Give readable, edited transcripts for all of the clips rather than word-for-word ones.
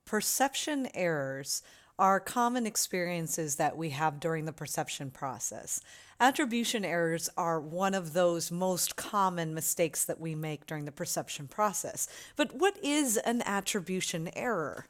Perception errors are common experiences that we have during the perception process. Attribution errors are one of those most common mistakes that we make during the perception process. But what is an attribution error?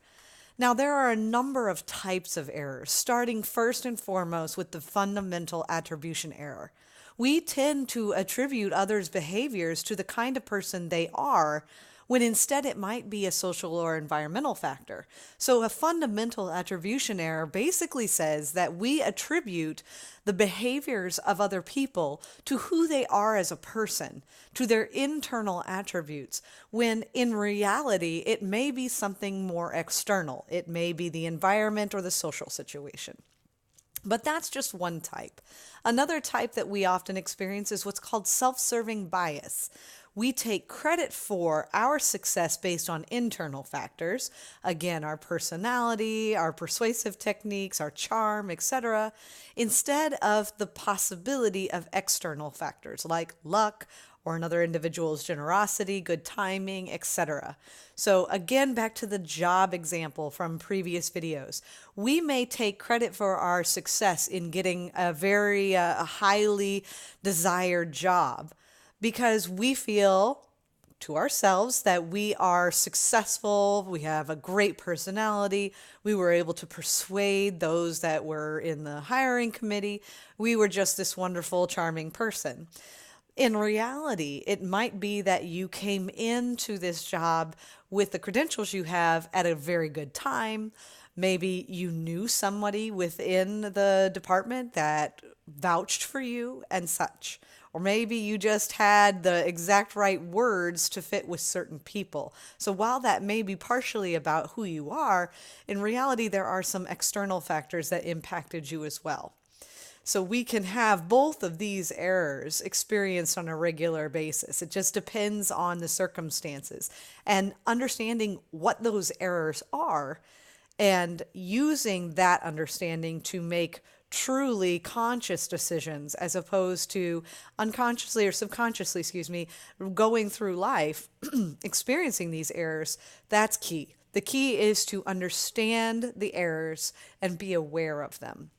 Now, there are a number of types of errors, starting first and foremost with the fundamental attribution error. We tend to attribute others' behaviors to the kind of person they are, when instead it might be a social or environmental factor. So, a fundamental attribution error basically says that we attribute the behaviors of other people to who they are as a person, to their internal attributes, when in reality it may be something more external. It may be the environment or the social situation. But that's just one type. Another type that we often experience is what's called self-serving bias. We take credit for our success based on internal factors, again, our personality, our persuasive techniques, our charm, etc., instead of the possibility of external factors like luck or another individual's generosity, good timing, etc. So again, back to the job example from previous videos. We may take credit for our success in getting a very highly desired job because we feel to ourselves that we are successful, we have a great personality, we were able to persuade those that were in the hiring committee, we were just this wonderful, charming person. In reality, it might be that you came into this job with the credentials you have at a very good time. Maybe you knew somebody within the department that vouched for you and such. Or maybe you just had the exact right words to fit with certain people. So while that may be partially about who you are, in reality, there are some external factors that impacted you as well. So we can have both of these errors experienced on a regular basis. It just depends on the circumstances. And understanding what those errors are and using that understanding to make truly conscious decisions as opposed to unconsciously or subconsciously, going through life experiencing these errors, that's key. The key is to understand the errors and be aware of them.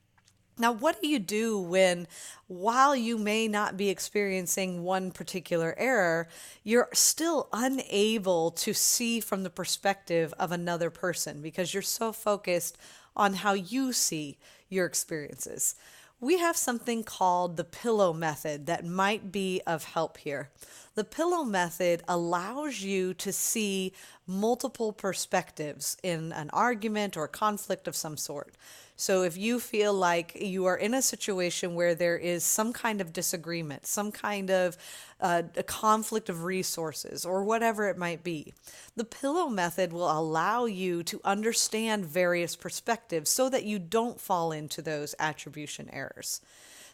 Now, what do you do when, while you may not be experiencing one particular error, you're still unable to see from the perspective of another person because you're so focused on how you see your experiences? We have something called the pillow method that might be of help here. The pillow method allows you to see multiple perspectives in an argument or conflict of some sort. So if you feel like you are in a situation where there is some kind of disagreement, some kind of a conflict of resources, or whatever it might be, the pillow method will allow you to understand various perspectives so that you don't fall into those attribution errors.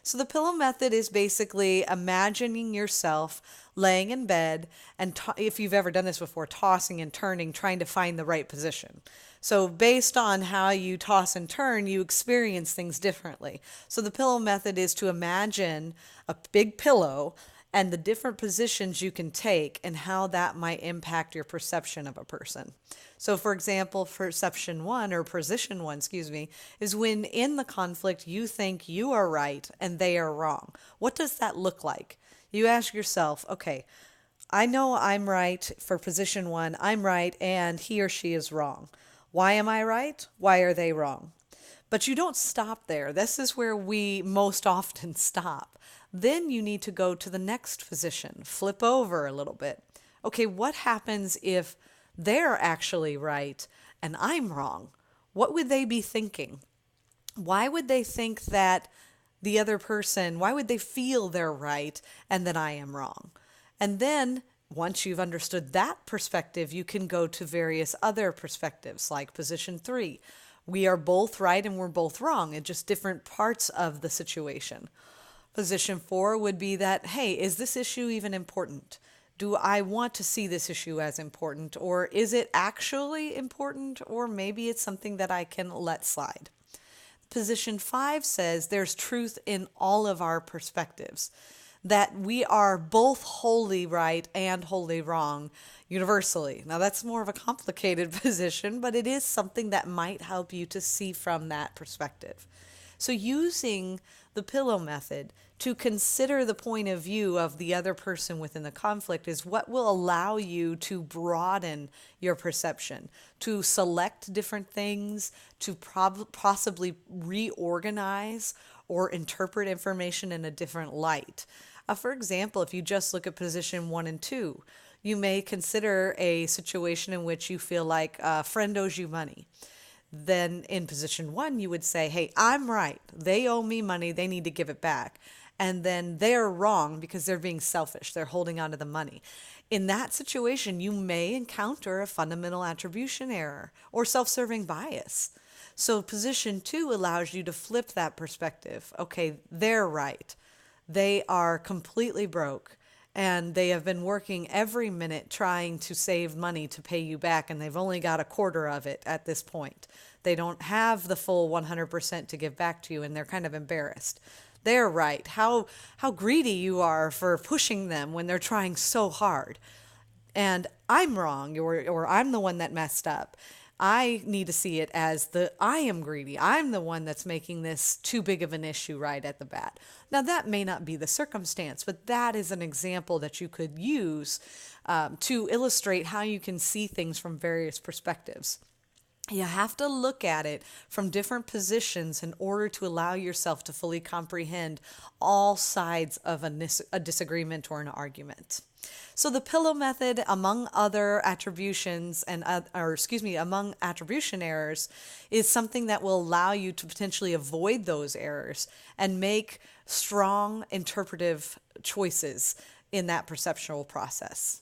So the pillow method is basically imagining yourself laying in bed and if you've ever done this before, tossing and turning, trying to find the right position. So based on how you toss and turn, you experience things differently. So the pillow method is to imagine a big pillow and the different positions you can take and how that might impact your perception of a person. So for example, position one, is when in the conflict you think you are right and they are wrong. What does that look like? You ask yourself, okay, I know I'm right for position one, I'm right and he or she is wrong. Why am I right? Why are they wrong? But you don't stop there. This is where we most often stop. Then you need to go to the next position, flip over a little bit. Okay, what happens if they're actually right and I'm wrong? What would they be thinking? Why would they think that the other person, why would they feel they're right and that I am wrong? And then once you've understood that perspective, you can go to various other perspectives like position three. We are both right and we're both wrong in just different parts of the situation. Position four would be that, hey, is this issue even important? Do I want to see this issue as important, or is it actually important, or maybe it's something that I can let slide? Position five says there's truth in all of our perspectives. that we are both wholly right and wholly wrong universally. Now, that's more of a complicated position, but it is something that might help you to see from that perspective. So, using the pillow method to consider the point of view of the other person within the conflict is what will allow you to broaden your perception, to select different things, to possibly reorganize or interpret information in a different light. For example, if you just look at position 1 and 2, you may consider a situation in which you feel like a friend owes you money. Then in position 1, you would say, hey, I'm right. They owe me money. They need to give it back. And then they're wrong because they're being selfish. They're holding on to the money. In that situation, you may encounter a fundamental attribution error or self-serving bias. So position 2 allows you to flip that perspective. Okay, they're right. They are completely broke and they have been working every minute trying to save money to pay you back, and they've only got a quarter of it at this point. They don't have the full 100% to give back to you, and they're kind of embarrassed. They're right. How greedy you are for pushing them when they're trying so hard. And I'm wrong, or I'm the one that messed up. I need to see it as I am greedy. I'm the one that's making this too big of an issue right at the bat. Now, that may not be the circumstance, but that is an example that you could use to illustrate how you can see things from various perspectives. You have to look at it from different positions in order to allow yourself to fully comprehend all sides of a disagreement or an argument. So the pillow method, among other attributions among attribution errors, is something that will allow you to potentially avoid those errors and make strong interpretive choices in that perceptual process.